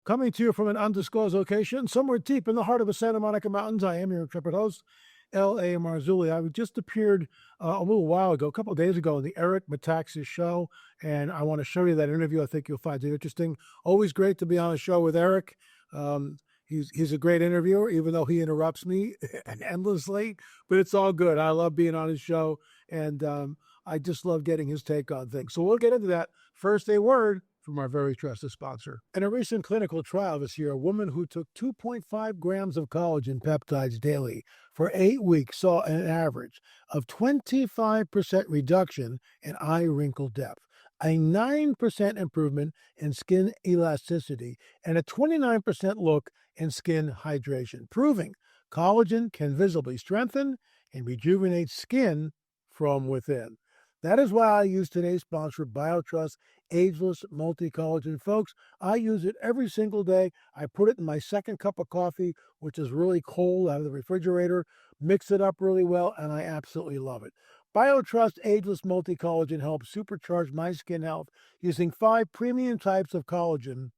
Coming to you from an undisclosed location, somewhere deep in the heart of the Santa Monica Mountains, I am your intrepid host, L.A. Marzulli. I just appeared a little while ago, a couple of days ago, on the Eric Metaxas show, and I want to show you that interview. I think you'll find it interesting. Always great to be on a show with Eric. He's a great interviewer, even though he interrupts me endlessly, but it's all good. I love being on his show, and I just love getting his take on things. So we'll get into that. First, a word from our very trusted sponsor. In a recent clinical trial this year, a woman who took 2.5 grams of collagen peptides daily for 8 weeks saw an average of 25% reduction in eye wrinkle depth, a 9% improvement in skin elasticity, and a 29% look in skin hydration, proving collagen can visibly strengthen and rejuvenate skin from within. That is why I use today's sponsor, BioTrust Ageless Multi-Collagen. Folks, I use it every single day. I put it in my second cup of coffee, which is really cold out of the refrigerator, mix it up really well, and I absolutely love it. BioTrust Ageless Multi-Collagen helps supercharge my skin health using 5 premium types of collagen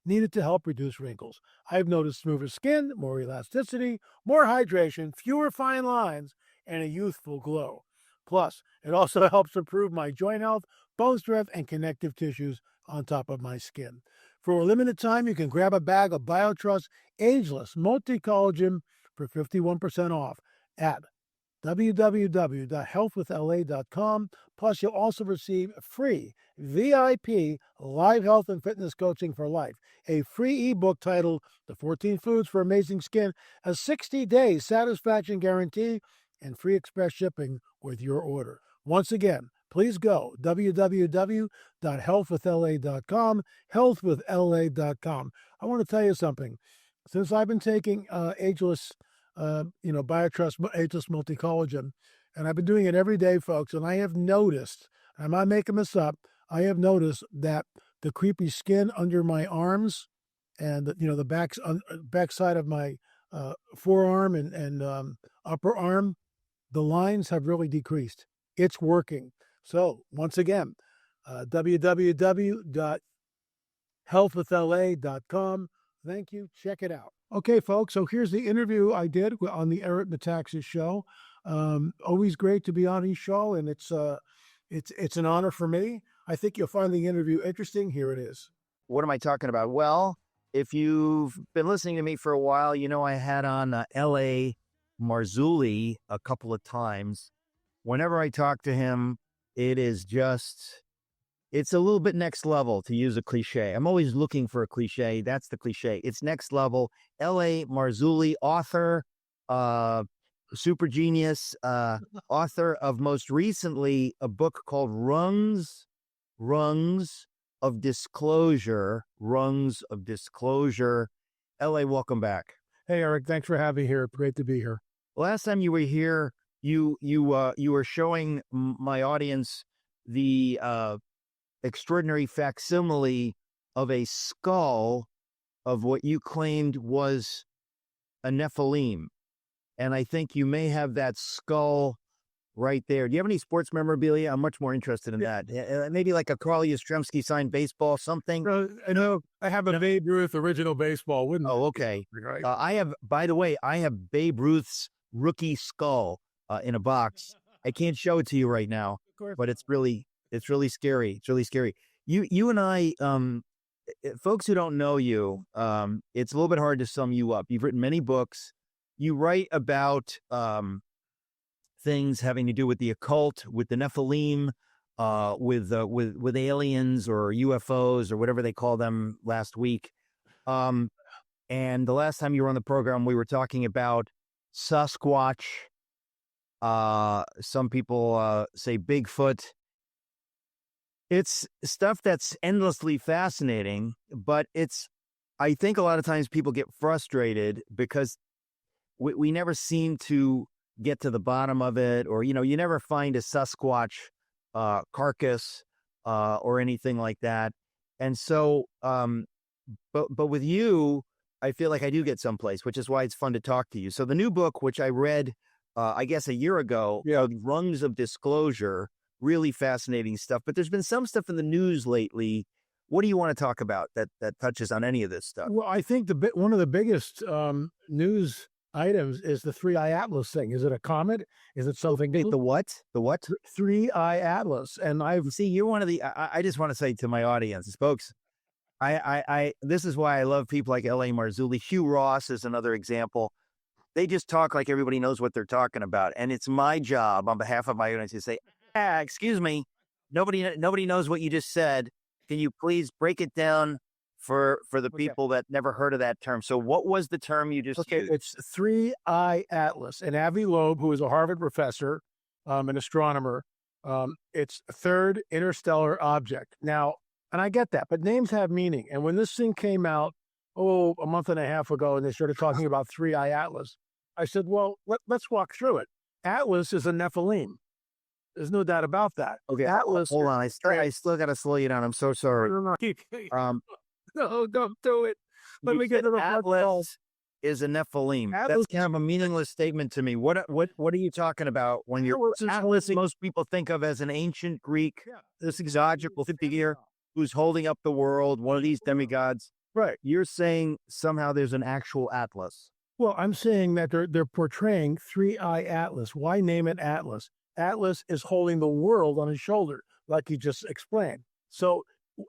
needed to help reduce wrinkles. I've noticed smoother skin, more elasticity, more hydration, fewer fine lines, and a youthful glow. Plus, it also helps improve my joint health, bone strength, and connective tissues on top of my skin. For a limited time, you can grab a bag of BioTrust Ageless Multi-Collagen for 51% off at www.healthwithla.com. Plus, you'll also receive free VIP live health and fitness coaching for life, a free ebook titled The 14 Foods for Amazing Skin, a 60-day satisfaction guarantee, and free express shipping with your order. Once again, please go www.healthwithla.com, healthwithla.com. I want to tell you something. Since I've been taking Ageless BioTrust Ageless Multi-Collagen, and I've been doing it every day, folks, and I have noticed, I'm not making this up, I have noticed that the creepy skin under my arms and the backside of my forearm and upper arm, the lines have really decreased. It's working. So once again, www.healthwithla.com. Thank you. Check it out. Okay, folks. So here's the interview I did on the Eric Metaxas show. Always great to be on his show, and it's an honor for me. I think you'll find the interview interesting. Here it is. What am I talking about? Well, if you've been listening to me for a while, you know I had on L.A. Marzulli a couple of times. Whenever I talk to him, it's a little bit next level, to use a cliche. I'm always looking for a cliche. That's the cliche. It's next level. L.A. Marzulli, author, super genius, author of most recently a book called Rungs of Disclosure. Rungs of Disclosure. L.A., welcome back. Hey, Eric, thanks for having me here. Great to be here. Last time you were here, you were showing my audience the extraordinary facsimile of a skull of what you claimed was a Nephilim. And I think you may have that skull right there. Do you have any sports memorabilia? I'm much more interested in that. Maybe like a Carl Yastrzemski signed baseball, something. I know I have a Babe Ruth original baseball, wouldn't I? Oh, okay. Right. I have Babe Ruth's rookie skull in a box. I can't show it to you right now, but it's really scary. It's really scary. You and I, folks who don't know you, it's a little bit hard to sum you up. You've written many books. You write about things having to do with the occult, with the Nephilim, with aliens or UFOs or whatever they call them last week. And the last time you were on the program, we were talking about Sasquatch. Some people say Bigfoot. It's stuff that's endlessly fascinating, but I think a lot of times people get frustrated because we never seem to get to the bottom of it, or, you never find a Sasquatch carcass or anything like that. And so, but with you, I feel like I do get someplace, which is why it's fun to talk to you. So the new book, which I read, I guess a year ago, Rungs of Disclosure, really fascinating stuff. But there's been some stuff in the news lately What do you want to talk about that touches on any of this stuff? Well, I think one of the biggest news items is the Three-Eye Atlas thing. Is it a comet? Is it something? Wait, the what? The what? Three-Eye Atlas, and See, you're one of the. I just want to say to my audience, folks, this is why I love people like L.A. Marzulli. Hugh Ross is another example. They just talk like everybody knows what they're talking about, and it's my job on behalf of my audience to say, excuse me, nobody knows what you just said. Can you please break it down for the people that never heard of that term? So what was the term you just used? It's Three-Eye Atlas. And Avi Loeb, who is a Harvard professor, an astronomer, it's a third interstellar object. Now, and I get that, but names have meaning. And when this thing came out, a month and a half ago, and they started talking about Three-Eye Atlas, I said, well, let's walk through it. Atlas is a Nephilim. There's no doubt about that. Okay, Atlas. Hold on. I still got to slow you down. I'm so sorry. No, don't do it. Let me get to the Atlas is a Nephilim. That's kind of a meaningless statement to me. What are you talking about when you're Atlas? Most people think of as an ancient Greek, this exogical figure who's holding up the world, one of these demigods. Right. You're saying somehow there's an actual Atlas. Well, I'm saying that they're portraying Three-Eye Atlas. Why name it Atlas? Atlas is holding the world on his shoulder, like you just explained. So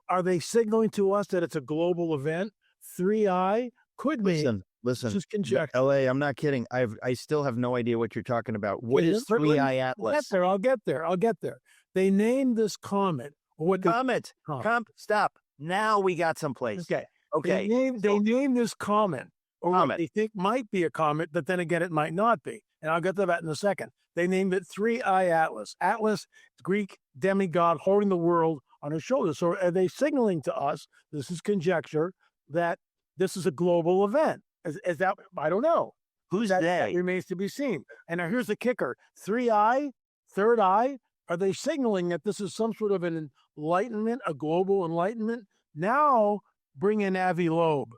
are they signaling to us that it's a global event? Three-Eye could be. Listen, This is conjecture. LA, I'm not kidding. I still have no idea what you're talking about. What is Three-Eye Atlas? I'll get there. They named this comet. Comet. Stop. Now we got someplace. Okay. They named this comet, or Comet. what they think might be a comet, but then again, it might not be. And I'll get to that in a second. They named it Three-Eye Atlas. Atlas, Greek demigod holding the world on his shoulders. So are they signaling to us, this is conjecture, that this is a global event? Is that, I don't know. Who's they? That remains to be seen. And now here's the kicker. Three-Eye, third eye, are they signaling that this is some sort of an enlightenment, a global enlightenment? Now bring in Avi Loeb.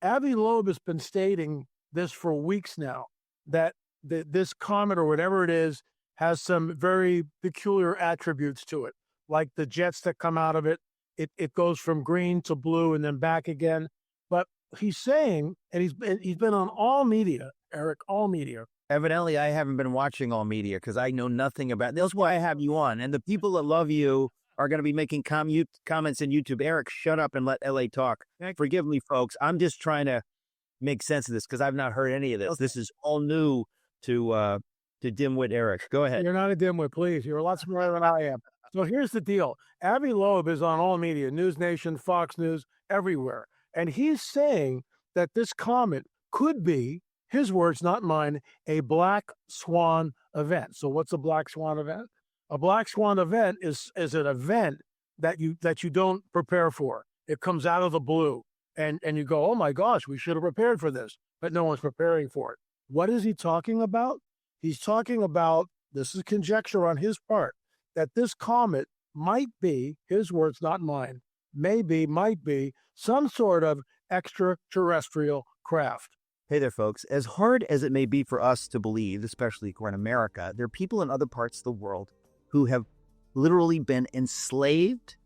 Avi Loeb has been stating this for weeks now, that this comet or whatever it is has some very peculiar attributes to it, like the jets that come out of it. It goes from green to blue and then back again. But he's saying, and he's been on all media, Eric, all media. Evidently, I haven't been watching all media because I know nothing about. That's why I have you on, and the people that love you are going to be making comments in YouTube. Eric, shut up and let LA talk. Forgive me, folks. I'm just trying to make sense of this because I've not heard any of this. Okay. This is all new to dimwit Eric. Go ahead. You're not a dimwit, please. You're a lot smarter than I am. So here's the deal. Avi Loeb is on all media, News Nation, Fox News, everywhere. And he's saying that this comet could be, his words, not mine, a black swan event. So what's a black swan event? A black swan event is an event that you don't prepare for. It comes out of the blue. And you go, oh my gosh, we should have prepared for this. But no one's preparing for it. What is he talking about? He's talking about, this is conjecture on his part, that this comet might be, his words, not mine, might be some sort of extraterrestrial craft. Hey there, folks. As hard as it may be for us to believe, especially here in America, there are people in other parts of the world who have literally been enslaved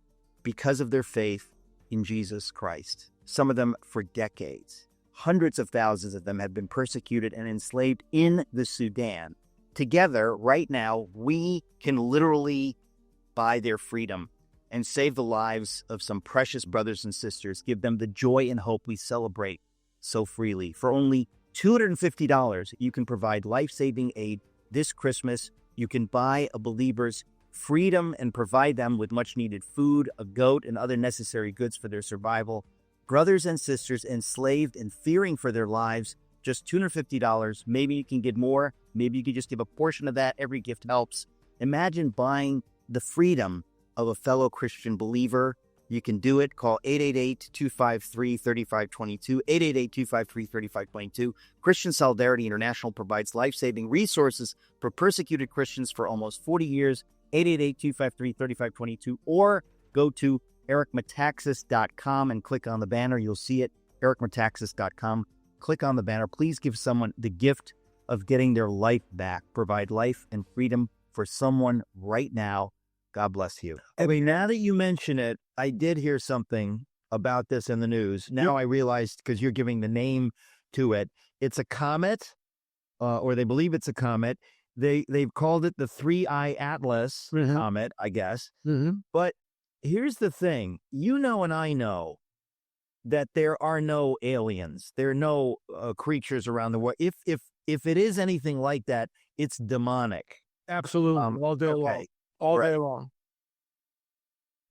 because of their faith in Jesus Christ. Some of them for decades. Hundreds of thousands of them have been persecuted and enslaved in the Sudan. Together, right now, we can literally buy their freedom and save the lives of some precious brothers and sisters, give them the joy and hope we celebrate so freely. For only $250, you can provide life-saving aid this Christmas. You can buy a believer's freedom and provide them with much-needed food, a goat, and other necessary goods for their survival. Brothers and sisters enslaved and fearing for their lives, just $250. Maybe you can get more. Maybe you can just give a portion of that. Every gift helps. Imagine buying the freedom of a fellow Christian believer. You can do it. Call 888-253-3522, 888-253-3522. Christian Solidarity International provides life-saving resources for persecuted Christians for almost 40 years, 888-253-3522, or go to ericmetaxas.com and click on the banner. You'll see it, ericmetaxas.com. Click on the banner. Please give someone the gift of getting their life back. Provide life and freedom for someone right now. God bless you. Okay, now that you mention it, I did hear something about this in the news. Now I realized, because you're giving the name to it, it's a comet, or they believe it's a comet. They've called it the 3-Eye Atlas comet, I guess. But here's the thing. You know and I know that there are no aliens. There are no creatures around the world. If it is anything like that, it's demonic. Absolutely. All day long. All day long.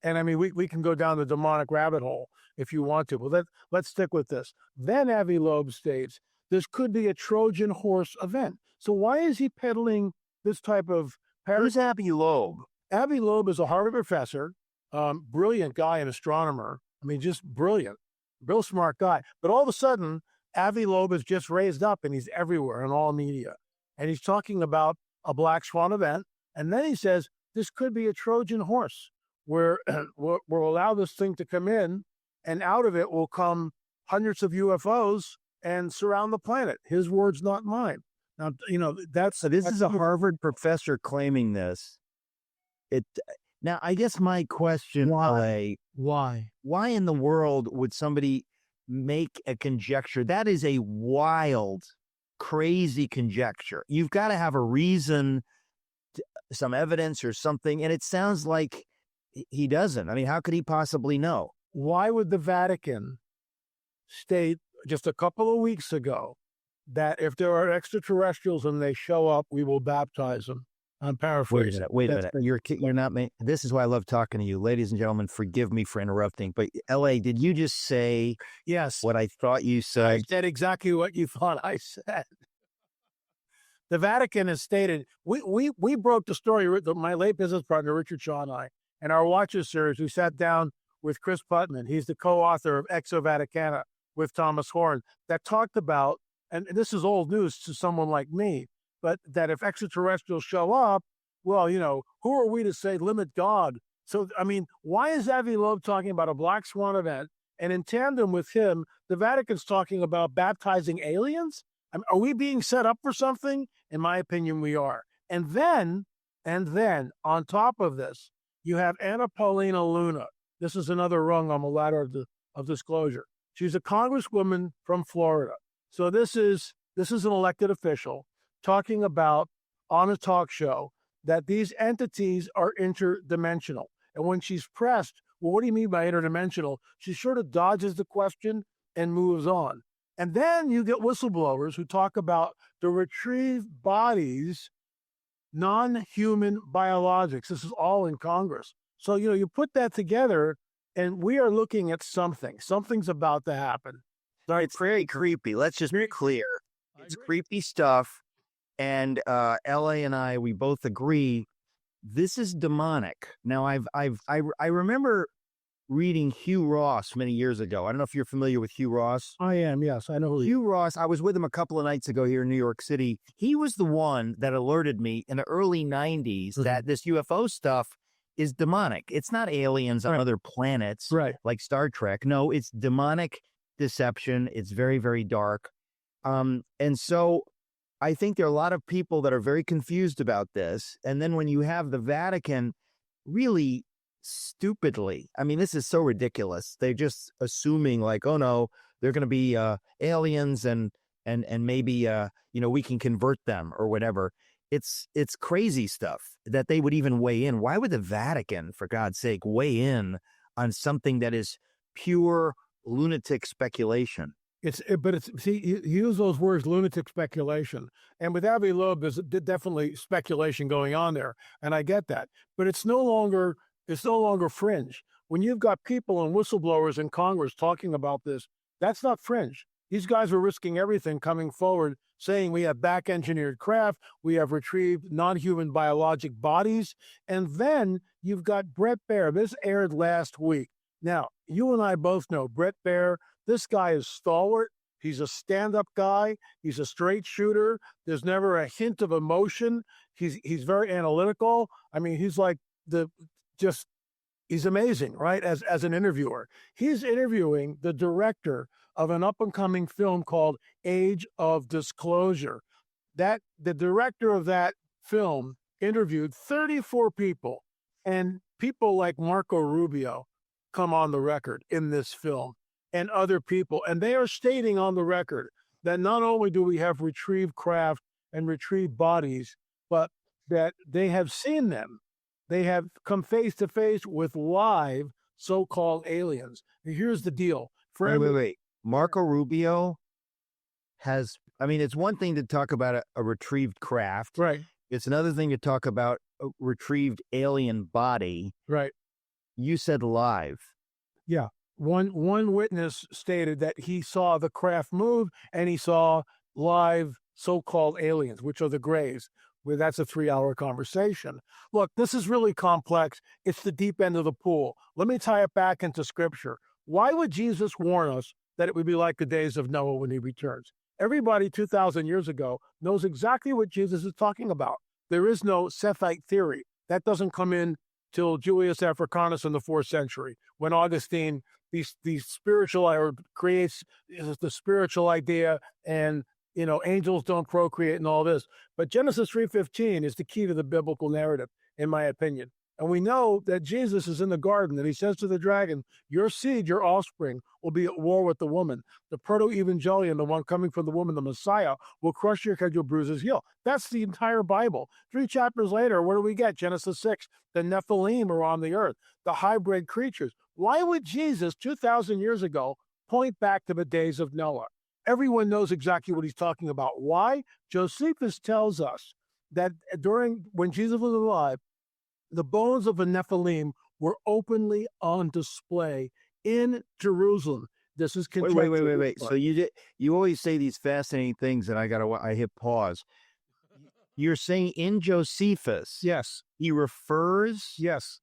And I mean, we can go down the demonic rabbit hole if you want to, but let's stick with this. Then Avi Loeb states, this could be a Trojan horse event. So why is he peddling this type of... Who's Avi Loeb? Avi Loeb is a Harvard professor, brilliant guy, an astronomer. I mean, just brilliant, real smart guy. But all of a sudden, Avi Loeb is just raised up and he's everywhere in all media. And he's talking about a black swan event. And then he says, this could be a Trojan horse where we'll allow this thing to come in, and out of it will come hundreds of UFOs and surround the planet. His words, not mine. Now, you know, this is a Harvard professor claiming this. Now, I guess my question, why in the world would somebody make a conjecture? That is a wild, crazy conjecture. You've got to have a reason, some evidence or something. And it sounds like he doesn't. I mean, how could he possibly know? Why would the Vatican state just a couple of weeks ago that if there are extraterrestrials and they show up, we will baptize them? I'm paraphrasing. Wait a minute. You're not. This is why I love talking to you, ladies and gentlemen. Forgive me for interrupting, but LA, did you just say yes what I thought you said? I said exactly what you thought I said. The Vatican has stated, we broke the story. My late business partner Richard Shaw and I, in our Watchers series, we sat down with Chris Putman. He's the co-author of Exo Vaticana with Thomas Horn, that talked about, and this is old news to someone like me, but that if extraterrestrials show up, well, you know, who are we to say limit God? So, I mean, why is Avi Loeb talking about a black swan event? And in tandem with him, the Vatican's talking about baptizing aliens? I mean, are we being set up for something? In my opinion, we are. And then, on top of this, you have Anna Paulina Luna. This is another rung on the ladder of disclosure. She's a congresswoman from Florida. So this is an elected official talking about on a talk show that these entities are interdimensional. And when she's pressed, well, what do you mean by interdimensional? She sort of dodges the question and moves on. And then you get whistleblowers who talk about the retrieved bodies, non-human biologics. This is all in Congress. So, you know, you put that together and we are looking at something. Something's about to happen. It's very creepy. Let's just be clear. It's creepy stuff. And LA and I, we both agree this is demonic. Now, I remember reading Hugh Ross many years ago. I don't know if you're familiar with Hugh Ross. I am, yes. I know Hugh Ross. I was with him a couple of nights ago here in New York City. He was the one that alerted me in the early 90s that this UFO stuff is demonic. It's not aliens on other planets like Star Trek. No, it's demonic deception. It's very, very dark. And so I think there are a lot of people that are very confused about this. And then when you have the Vatican really stupidly, I mean, this is so ridiculous. They're just assuming like, oh no, they're going to be aliens and maybe, you know, we can convert them or whatever. It's crazy stuff that they would even weigh in. Why would the Vatican, for God's sake, weigh in on something that is pure lunatic speculation? See, you use those words, lunatic speculation. And with Avi Loeb, there's definitely speculation going on there. And I get that. But it's no longer fringe. When you've got people and whistleblowers in Congress talking about this, that's not fringe. These guys are risking everything coming forward, saying we have back-engineered craft, we have retrieved non-human biologic bodies. And then you've got Brett Baer. This aired last week. Now, you and I both know Brett Baer. This guy is stalwart. He's a stand-up guy. He's a straight shooter. There's never a hint of emotion. He's very analytical. I mean, he's like he's amazing, right? As an interviewer. He's interviewing the director of an up-and-coming film called Age of Disclosure. The director of that film interviewed 34 people And people like Marco Rubio come on the record in this film, and other people, and they are stating on the record that not only do we have retrieved craft and retrieved bodies, but that they have seen them. They have come face to face with live so-called aliens. Here's the deal. For Wait. Marco Rubio has, I mean, it's one thing to talk about a retrieved craft. Right. It's another thing to talk about a retrieved alien body. Right. You said live. Yeah. One witness stated that he saw the craft move and he saw live so-called aliens, which are the Greys. Well, that's a 3-hour conversation. Look, this is really complex. It's the deep end of the pool. Let me tie it back into scripture. Why would Jesus warn us that it would be like the days of Noah when he returns? Everybody 2,000 years ago knows exactly what Jesus is talking about. There is no Sethite theory. That doesn't come in till Julius Africanus in the 4th century, when Augustine these spiritual or creates the spiritual idea, and angels don't procreate and all this. But Genesis 3:15 is the key to the biblical narrative, in my opinion. And we know that Jesus is in the garden and he says to the dragon, your seed, your offspring, will be at war with the woman. The proto-evangelion, the one coming from the woman, the Messiah, will crush your head, you'll bruise his heel. That's the entire Bible. 3 chapters later, what do we get? Genesis 6, the Nephilim are on the earth, the hybrid creatures. Why would Jesus, 2,000 years ago, point back to the days of Noah? Everyone knows exactly what he's talking about. Why? Josephus tells us that when Jesus was alive, the bones of the Nephilim were openly on display in Jerusalem. This is Wait. So you always say these fascinating things, and I hit pause. You're saying in Josephus, yes, he refers, yes,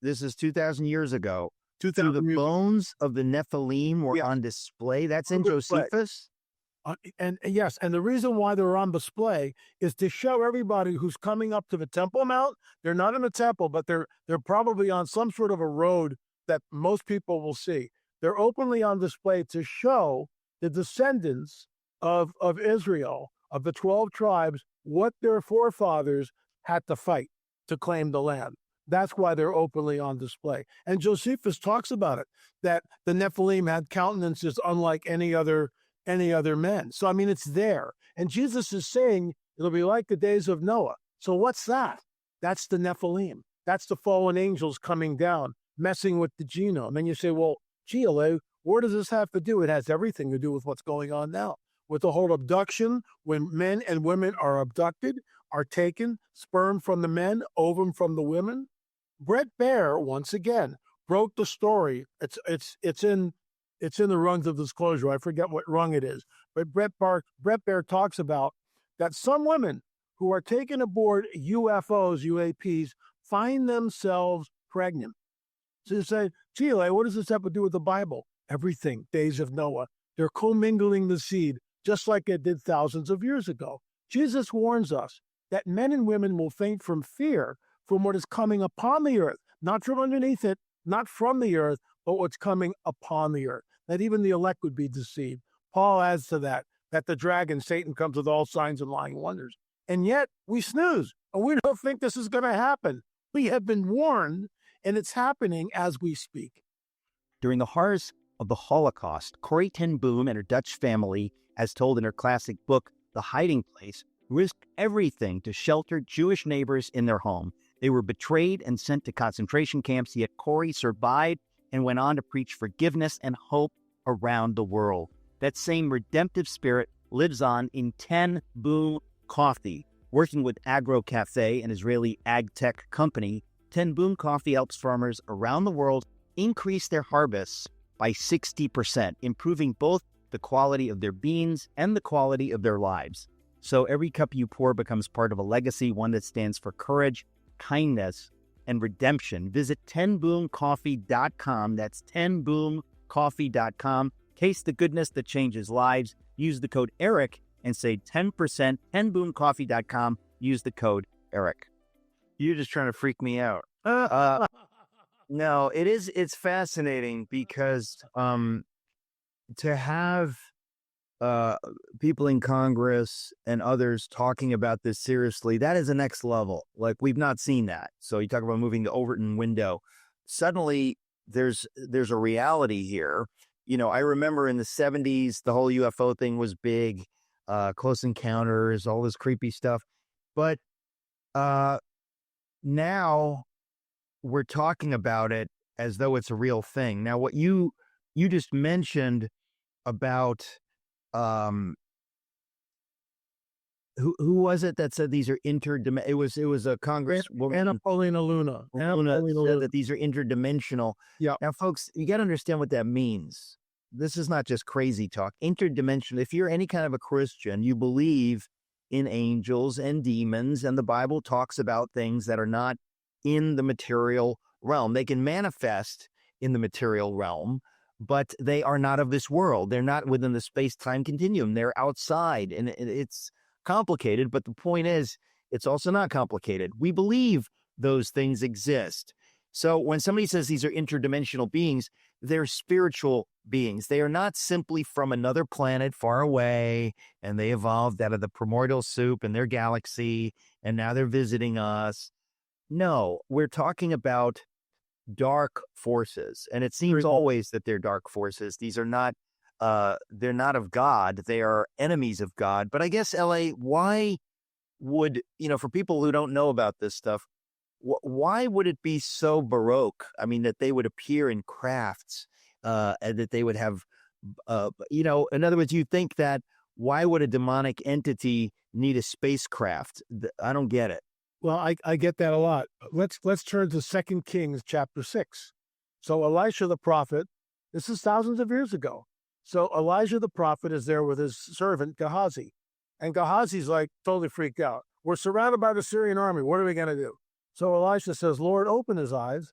this is 2,000 years ago, to 2,000 the bones of the Nephilim were Yeah. on display. That's On in display. Josephus? And yes, and the reason why they're on display is to show everybody who's coming up to the Temple Mount. They're not in the temple, but they're probably on some sort of a road that most people will see. They're openly on display to show the descendants of Israel, of the 12 tribes, what their forefathers had to fight to claim the land. That's why they're openly on display. And Josephus talks about it, that the Nephilim had countenances unlike any other men. So, I mean, it's there. And Jesus is saying it'll be like the days of Noah. So what's that? That's the Nephilim. That's the fallen angels coming down, messing with the genome. And you say, well, gee, where does this have to do? It has everything to do with what's going on now. With the whole abduction, when men and women are abducted, are taken, sperm from the men, ovum from the women. Brett Baer, once again, broke the story. It's in the rungs of disclosure. I forget what rung it is. But Brett Baer talks about that some women who are taken aboard UFOs, UAPs, find themselves pregnant. So you say, Chile, what does this have to do with the Bible? Everything. Days of Noah. They're commingling the seed, just like it did thousands of years ago. Jesus warns us that men and women will faint from fear from what is coming upon the earth, not from underneath it, not from the earth, but what's coming upon the earth, that even the elect would be deceived. Paul adds to that the dragon, Satan, comes with all signs and lying wonders. And yet we snooze, and we don't think this is going to happen. We have been warned, and it's happening as we speak. During the horrors of the Holocaust, Corrie ten Boom and her Dutch family, as told in her classic book, The Hiding Place, risked everything to shelter Jewish neighbors in their home. They were betrayed and sent to concentration camps, yet Corrie survived and went on to preach forgiveness and hope around the world. That same redemptive spirit lives on in Ten Boom Coffee. Working with Agro Cafe, an Israeli ag tech company, Ten Boom Coffee helps farmers around the world increase their harvests by 60%, improving both the quality of their beans and the quality of their lives. So every cup you pour becomes part of a legacy, one that stands for courage, kindness, and redemption. Visit tenboomcoffee.com. That's tenboomcoffee.com. Taste the goodness that changes lives. Use the code ERIC and save 10%. tenboomcoffee.com. Use the code ERIC. You're just trying to freak me out. No, it's fascinating because to have people in Congress and others talking about this seriously, that is the next level. Like, we've not seen that. So you talk about moving the Overton window. Suddenly there's a reality here. I remember in the 70s, the whole UFO thing was big, close encounters, all this creepy stuff. But now we're talking about it as though it's a real thing. Now, what you just mentioned about who was it that said these are it was a congresswoman, Anna Paulina Luna. said that these are interdimensional. Yeah. Now, folks, you got to understand what that means. This is not just crazy talk. Interdimensional. If you're any kind of a Christian, you believe in angels and demons, and the Bible talks about things that are not in the material realm. They can manifest in the material realm, but they are not of this world. They're not within the space-time continuum. They're outside, and it's complicated, but the point is, it's also not complicated. We believe those things exist. So when somebody says these are interdimensional beings, they're spiritual beings. They are not simply from another planet far away, and they evolved out of the primordial soup in their galaxy, and now they're visiting us. No, we're talking about dark forces, and it seems always that they're dark forces. These are not they're not of God. They are enemies of God. But I guess, LA, why would, for people who don't know about this stuff, why would it be so baroque? I mean, that they would appear in crafts, and that they would have, in other words, you think that, why would a demonic entity need a spacecraft? I don't get it. Well, I get that a lot. Let's turn to 2 Kings chapter 6. So Elisha the prophet, this is thousands of years ago. So Elijah the prophet is there with his servant Gehazi. And Gehazi's like totally freaked out. We're surrounded by the Syrian army. What are we going to do? So Elisha says, Lord, open his eyes,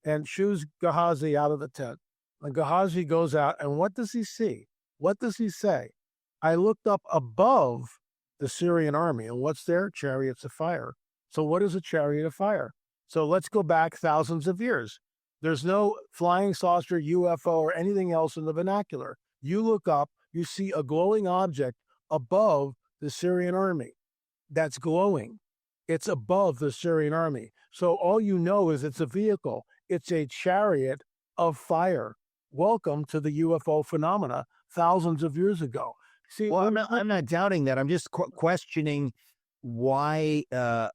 and shoos Gehazi out of the tent. And Gehazi goes out, and what does he see? What does he say? I looked up above the Syrian army, and what's there? Chariots of fire. So what is a chariot of fire? So let's go back thousands of years. There's no flying saucer, UFO, or anything else in the vernacular. You look up, you see a glowing object above the Syrian army that's glowing. It's above the Syrian army. So all you know is it's a vehicle. It's a chariot of fire. Welcome to the UFO phenomena thousands of years ago. See, well, I'm not doubting that. I'm just questioning why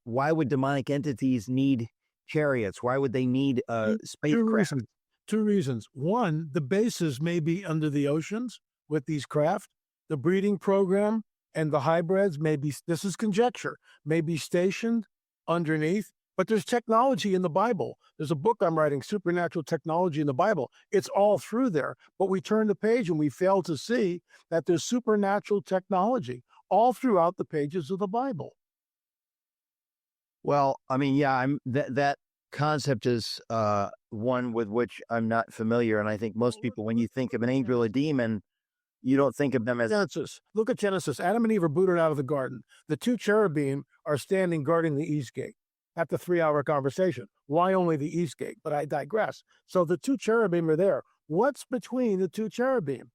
would demonic entities need chariots? Why would they need spacecraft? Two reasons. One, the bases may be under the oceans with these craft. The breeding program and the hybrids may be, this is conjecture, may be stationed underneath. But there's technology in the Bible. There's a book I'm writing, Supernatural Technology in the Bible. It's all through there. But we turn the page and we fail to see that there's supernatural technology all throughout the pages of the Bible. Well, I mean, yeah, that concept is one with which I'm not familiar, and I think most people, when you think of an angel or demon, you don't think of them as Genesis. Look at Genesis. Adam and Eve are booted out of the garden. The two cherubim are standing guarding the east gate. After 3-hour conversation, why only the east gate? But I digress. So the two cherubim are there. What's between the two cherubim?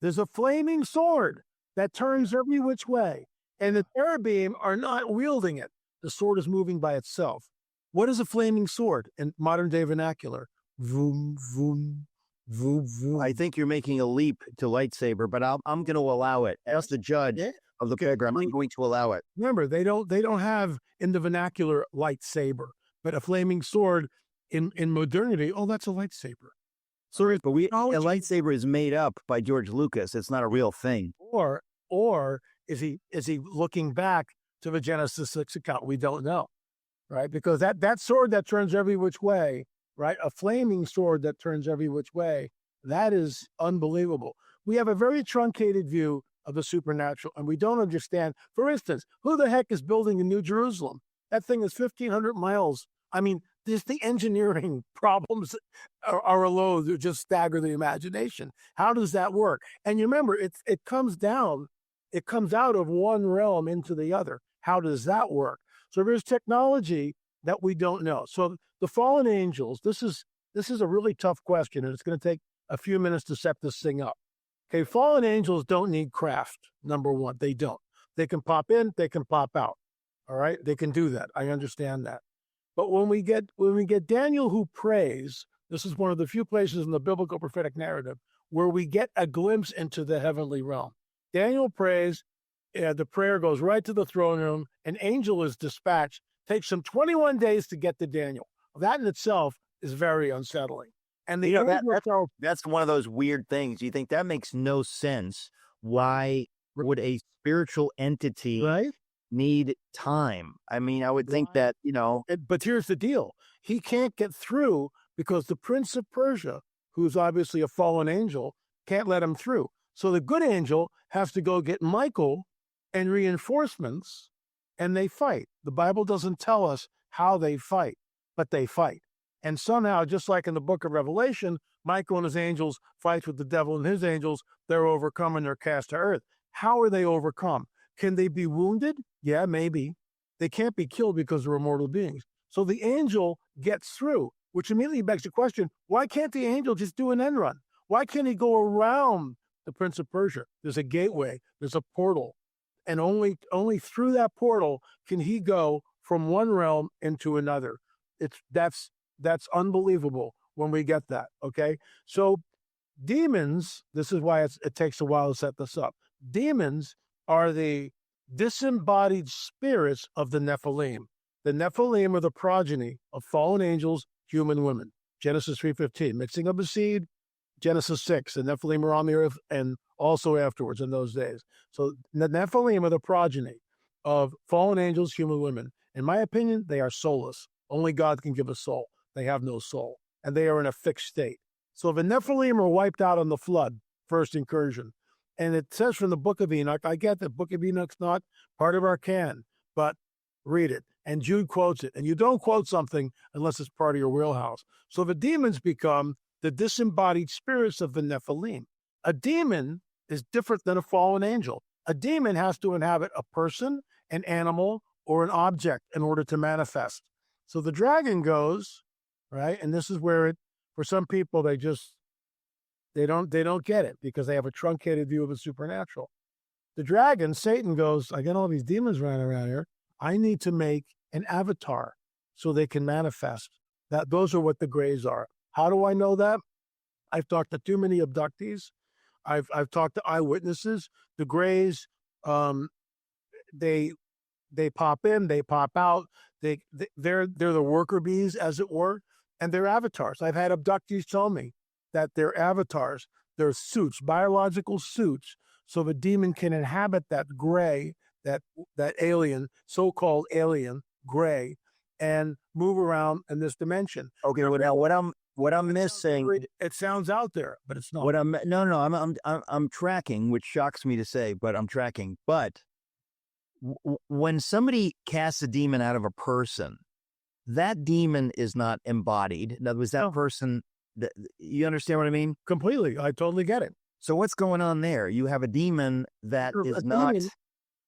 There's a flaming sword that turns every which way, and the cherubim are not wielding it. The sword is moving by itself. What is a flaming sword in modern day vernacular? Vroom, vroom, vroom, vroom. I think you're making a leap to lightsaber, but I'm going to allow it. As the judge of the program, I'm going to allow it. Remember, they don't have in the vernacular lightsaber, but a flaming sword in modernity. Oh, that's a lightsaber. So, but a lightsaber is made up by George Lucas. It's not a real thing. Or is he looking back to the Genesis 6 account? We don't know, right? Because that sword that turns every which way, right? A flaming sword that turns every which way, that is unbelievable. We have a very truncated view of the supernatural, and we don't understand. For instance, who the heck is building the New Jerusalem? That thing is 1,500 miles. I mean, there's the engineering problems are alone that just stagger the imagination. How does that work? And you remember, it comes out of one realm into the other. How does that work? So there's technology that we don't know. So the fallen angels, this is a really tough question, and it's going to take a few minutes to set this thing up. Okay, fallen angels don't need craft. Number one, they don't. They can pop in, they can pop out. All right, they can do that. I understand that. But when we get Daniel who prays, this is one of the few places in the biblical prophetic narrative where we get a glimpse into the heavenly realm. Daniel prays, the prayer goes right to the throne room. An angel is dispatched. Takes him 21 days to get to Daniel. That in itself is very unsettling. And the that's one of those weird things. You think that makes no sense. Why would a spiritual entity need time? I mean, I would think that, But here's the deal. He can't get through because the Prince of Persia, who's obviously a fallen angel, can't let him through. So the good angel has to go get Michael and reinforcements, and they fight. The Bible doesn't tell us how they fight, but they fight. And somehow, just like in the book of Revelation, Michael and his angels fight with the devil and his angels. They're overcome and they're cast to earth. How are they overcome? Can they be wounded? Yeah, maybe. They can't be killed because they're immortal beings. So the angel gets through, which immediately begs the question, why can't the angel just do an end run? Why can't he go around the Prince of Persia? There's a gateway, there's a portal. And only through that portal can he go from one realm into another. That's unbelievable when we get that, okay? So demons, this is why it takes a while to set this up. Demons are the disembodied spirits of the Nephilim. The Nephilim are the progeny of fallen angels, human women. Genesis 3:15, mixing of a seed. Genesis 6, the Nephilim are on the earth and also afterwards in those days. So the Nephilim are the progeny of fallen angels, human women. In my opinion, they are soulless. Only God can give a soul. They have no soul, and they are in a fixed state. So the Nephilim are wiped out on the flood, first incursion. And it says from the book of Enoch, I get that book of Enoch's not part of our canon, but read it. And Jude quotes it. And you don't quote something unless it's part of your wheelhouse. So the demons become the disembodied spirits of the Nephilim. A demon is different than a fallen angel. A demon has to inhabit a person, an animal, or an object in order to manifest. So the dragon goes, right? And this is where for some people, they don't get it because they have a truncated view of the supernatural. The dragon, Satan, goes, I got all these demons running around here. I need to make an avatar so they can manifest. Those are what the grays are. How do I know that? I've talked to too many abductees. I've talked to eyewitnesses. The grays, they pop in, they pop out. They're the worker bees, as it were, and they're avatars. I've had abductees tell me that they're avatars. They're suits, biological suits, so the demon can inhabit that gray, that alien, so-called alien gray, and move around in this dimension. Okay, now what I'm missing. It sounds out there, but it's not. I'm tracking, which shocks me to say, but I'm tracking. But when somebody casts a demon out of a person, that demon is not embodied. In other words, that person. You understand what I mean? Completely. I totally get it. So what's going on there? You have a demon that is not.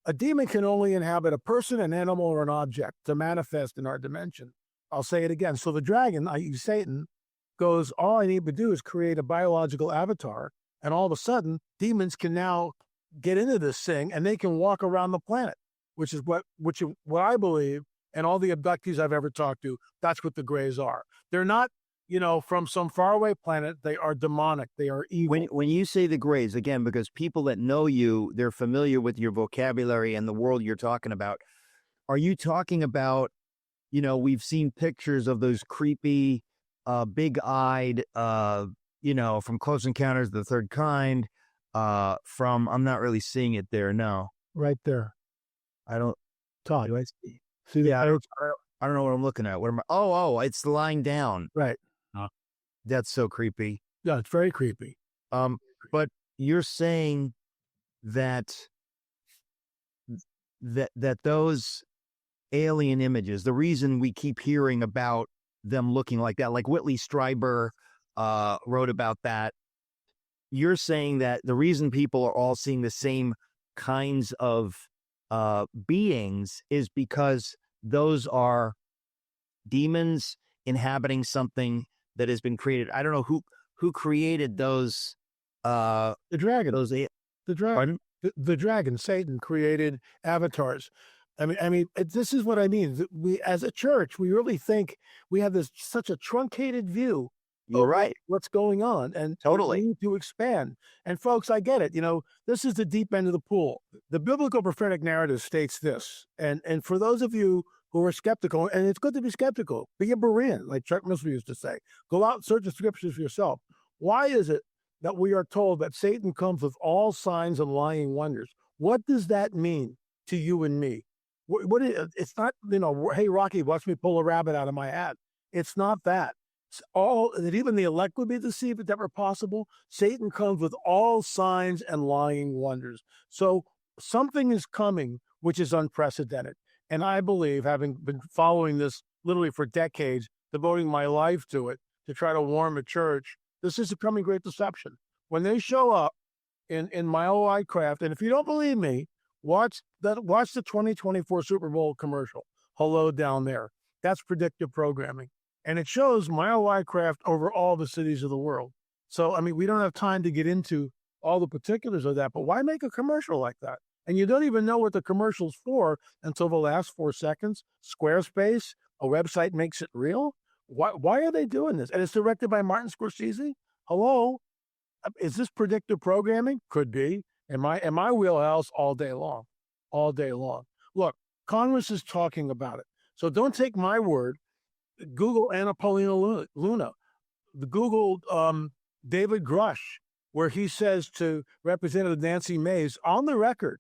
A demon can only inhabit a person, an animal, or an object to manifest in our dimension. I'll say it again. So the dragon, i.e. Satan, goes, all I need to do is create a biological avatar, and all of a sudden, demons can now get into this thing, and they can walk around the planet, which is what I believe, and all the abductees I've ever talked to, that's what the grays are. They're not, from some faraway planet. They are demonic. They are evil. When you say the grays, again, because people that know you, they're familiar with your vocabulary and the world you're talking about. Are you talking about, we've seen pictures of those creepy, big-eyed, from Close Encounters of the Third Kind, I'm not really seeing it there, no. Right there. I don't. Todd, do I see? Yeah, I don't know what I'm looking at. What am I? Oh, it's lying down. Right. That's so creepy. Yeah, it's very creepy. But you're saying that those alien images, the reason we keep hearing about them looking like that, like Whitley Strieber wrote about that, you're saying that the reason people are all seeing the same kinds of beings is because those are demons inhabiting something that has been created. I don't know who created those The dragon. those a- The dragon. pardon? The dragon, Satan, created avatars. This is what I mean. We, as a church, we really think we have this such a truncated view You're right. what's going on, and we Totally. need to expand. And folks, I get it. This is the deep end of the pool. The biblical prophetic narrative states this, and for those of you who are skeptical, and it's good to be skeptical, be a Berean, like Chuck Missler used to say. Go out and search the scriptures for yourself. Why is it that we are told that Satan comes with all signs and lying wonders? What does that mean to you and me? It's not, hey, Rocky, watch me pull a rabbit out of my hat. It's not that. It's all that even the elect would be deceived if that were possible. Satan comes with all signs and lying wonders. So something is coming which is unprecedented. And I believe, having been following this literally for decades, devoting my life to it to try to warn the church, this is the coming great deception. When they show up in mile-wide craft, and if you don't believe me, watch the 2024 Super Bowl commercial. Hello down there. That's predictive programming. And it shows mile-wide craft over all the cities of the world. So, we don't have time to get into all the particulars of that, but why make a commercial like that? And you don't even know what the commercial's for until the last 4 seconds. Squarespace, a website makes it real? Why are they doing this? And it's directed by Martin Scorsese? Hello? Is this predictive programming? Could be. In my wheelhouse all day long. All day long. Look, Congress is talking about it. So don't take my word. Google Anna Paulina Luna. Google David Grush, where he says to Representative Nancy Mace on the record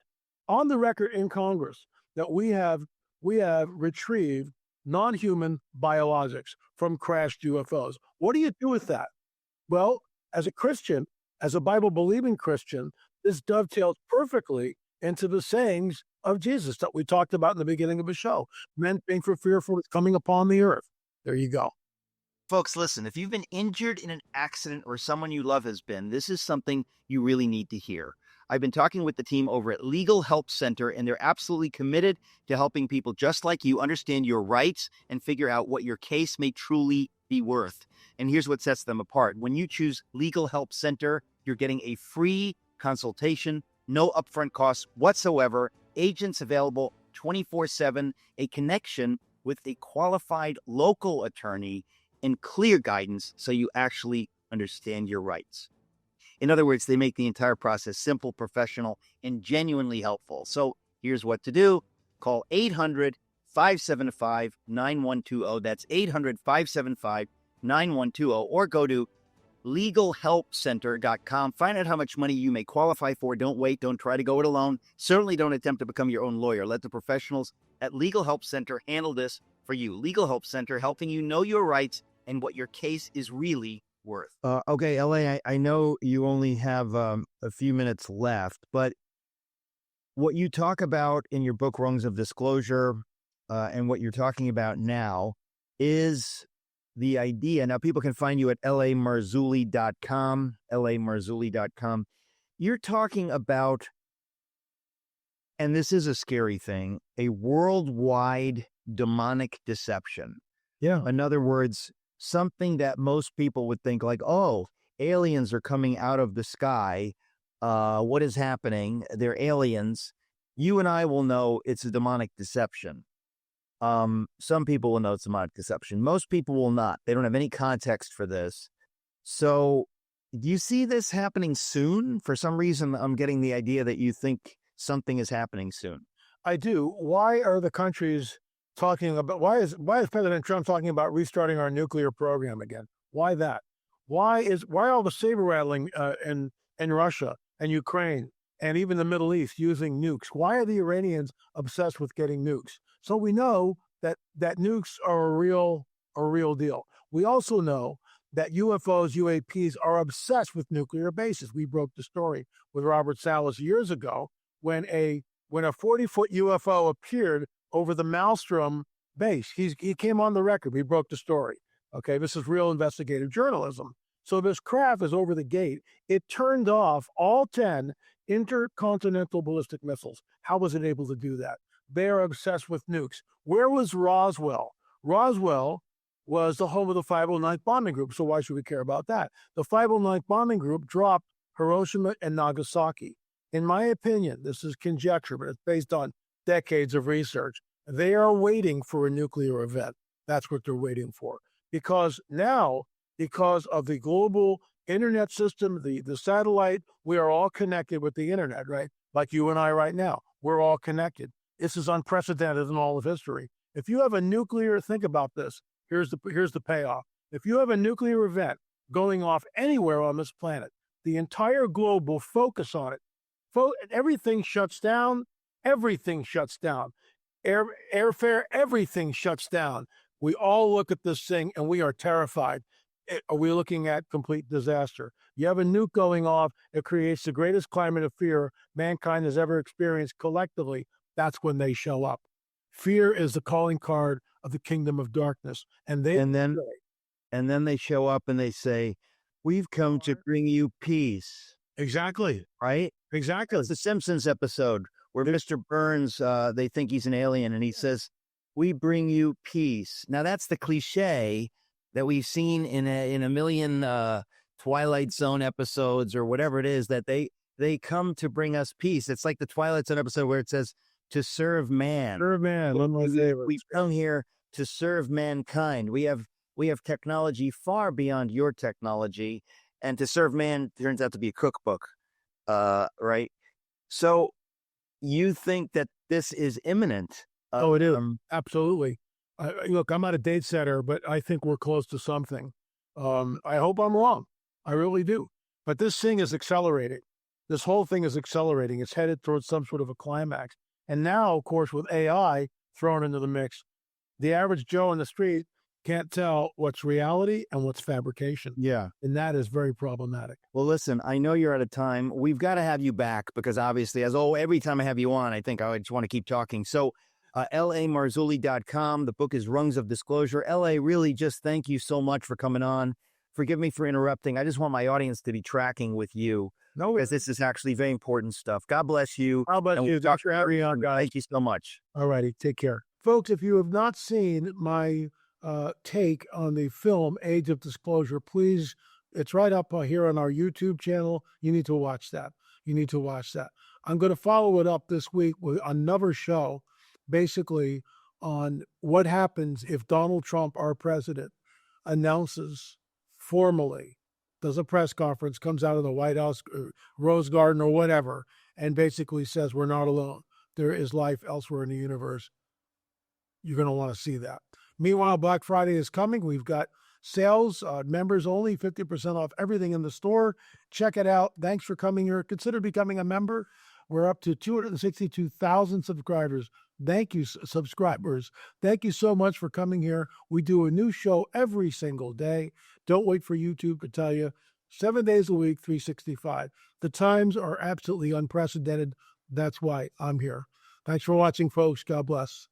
in Congress that we have retrieved non-human biologics from crashed UFOs. What do you do with that? Well, as a Christian, as a Bible-believing Christian, this dovetails perfectly into the sayings of Jesus that we talked about in the beginning of the show. Men being for fearful is coming upon the earth. There you go. Folks, listen, if you've been injured in an accident or someone you love has been, this is something you really need to hear. I've been talking with the team over at Legal Help Center, and they're absolutely committed to helping people just like you understand your rights and figure out what your case may truly be worth. And here's what sets them apart. When you choose Legal Help Center, you're getting a free consultation, no upfront costs whatsoever, agents available 24/7, a connection with a qualified local attorney, and clear guidance so you actually understand your rights. In other words, they make the entire process simple, professional, and genuinely helpful. So here's what to do. Call 800-575-9120. That's 800-575-9120. Or go to LegalHelpCenter.com. Find out how much money you may qualify for. Don't wait. Don't try to go it alone. Certainly don't attempt to become your own lawyer. Let the professionals at Legal Help Center handle this for you. Legal Help Center, helping you know your rights and what your case is really worth. Okay, LA, I know you only have a few minutes left, but what you talk about in your book, Rungs of Disclosure, and what you're talking about now is the idea. Now, people can find you at lamarzulli.com, lamarzulli.com. You're talking about, and this is a scary thing, a worldwide demonic deception. Yeah. In other words, something that most people would think like, oh, aliens are coming out of the sky. What is happening? They're aliens. You and I will know it's a demonic deception. Some people will know it's demonic deception. Most people will not. They don't have any context for this. So do you see this happening soon? For some reason, I'm getting the idea that you think something is happening soon. I do. Why are the countries talking about, why is President Trump talking about restarting our nuclear program again? Why that? Why all the saber rattling in Russia and Ukraine and even the Middle East using nukes? Why are the Iranians obsessed with getting nukes? So we know that nukes are a real deal. We also know that UFOs, UAPs are obsessed with nuclear bases. We broke the story with Robert Salas years ago when a 40-foot UFO appeared over the Maelstrom base. He came on the record. We broke the story. Okay, this is real investigative journalism. So this craft is over the gate. It turned off all 10 intercontinental ballistic missiles. How was it able to do that? They are obsessed with nukes. Where was Roswell? Roswell was the home of the 509th Bombing Group, so why should we care about that? The 509th Bombing Group dropped Hiroshima and Nagasaki. In my opinion, this is conjecture, but it's based on decades of research. They are waiting for a nuclear event. That's what they're waiting for. Because now, because of the global internet system, the satellite, we are all connected with the internet, right? Like you and I right now, we're all connected. This is unprecedented in all of history. If you have a nuclear, think about this. Here's the payoff. If you have a nuclear event going off anywhere on this planet, the entire globe will focus on it. Everything shuts down. Everything shuts down. Airfare, everything shuts down. We all look at this thing and we are terrified. Are we looking at complete disaster? You have a nuke going off, it creates the greatest climate of fear mankind has ever experienced collectively. That's when they show up. Fear is the calling card of the kingdom of darkness. And then they show up and they say, "We've come to bring you peace." Exactly. Right? Exactly. It's the Simpsons episode where Mr. Burns, they think he's an alien, and he says, "We bring you peace." Now that's the cliche that we've seen in a million Twilight Zone episodes or whatever it is, that they come to bring us peace. It's like the Twilight Zone episode where it says to serve man. Serve man. One of my favorites. We've come here to serve mankind. We have technology far beyond your technology, and to serve man turns out to be a cookbook, right? So you think that this is imminent? Oh, it is. Absolutely. Look, I'm not a date setter, but I think we're close to something. I hope I'm wrong. I really do. But this thing is accelerating. This whole thing is accelerating. It's headed towards some sort of a climax. And now, of course, with AI thrown into the mix, the average Joe in the street can't tell what's reality and what's fabrication. Yeah. And that is very problematic. Well, listen, I know you're out of time. We've got to have you back because obviously, every time I have you on, I think I just want to keep talking. So lamarzulli.com. The book is Rungs of Disclosure. LA, really just thank you so much for coming on. Forgive me for interrupting. I just want my audience to be tracking with you. No, because this is actually very important stuff. God bless you. How about you? Dr. Arion, guys. Thank you so much. All righty. Take care. Folks, if you have not seen my take on the film Age of Disclosure, please, it's right up here on our YouTube channel. You need to watch that. You need to watch that. I'm going to follow it up this week with another show, basically on what happens if Donald Trump, our president, announces formally, does a press conference, comes out of the White House, Rose Garden or whatever, and basically says, we're not alone. There is life elsewhere in the universe. You're going to want to see that. Meanwhile, Black Friday is coming. We've got sales, members only, 50% off everything in the store. Check it out. Thanks for coming here. Consider becoming a member. We're up to 262,000 subscribers. Thank you, subscribers. Thank you so much for coming here. We do a new show every single day. Don't wait for YouTube to tell you. 7 days a week, 365. The times are absolutely unprecedented. That's why I'm here. Thanks for watching, folks. God bless.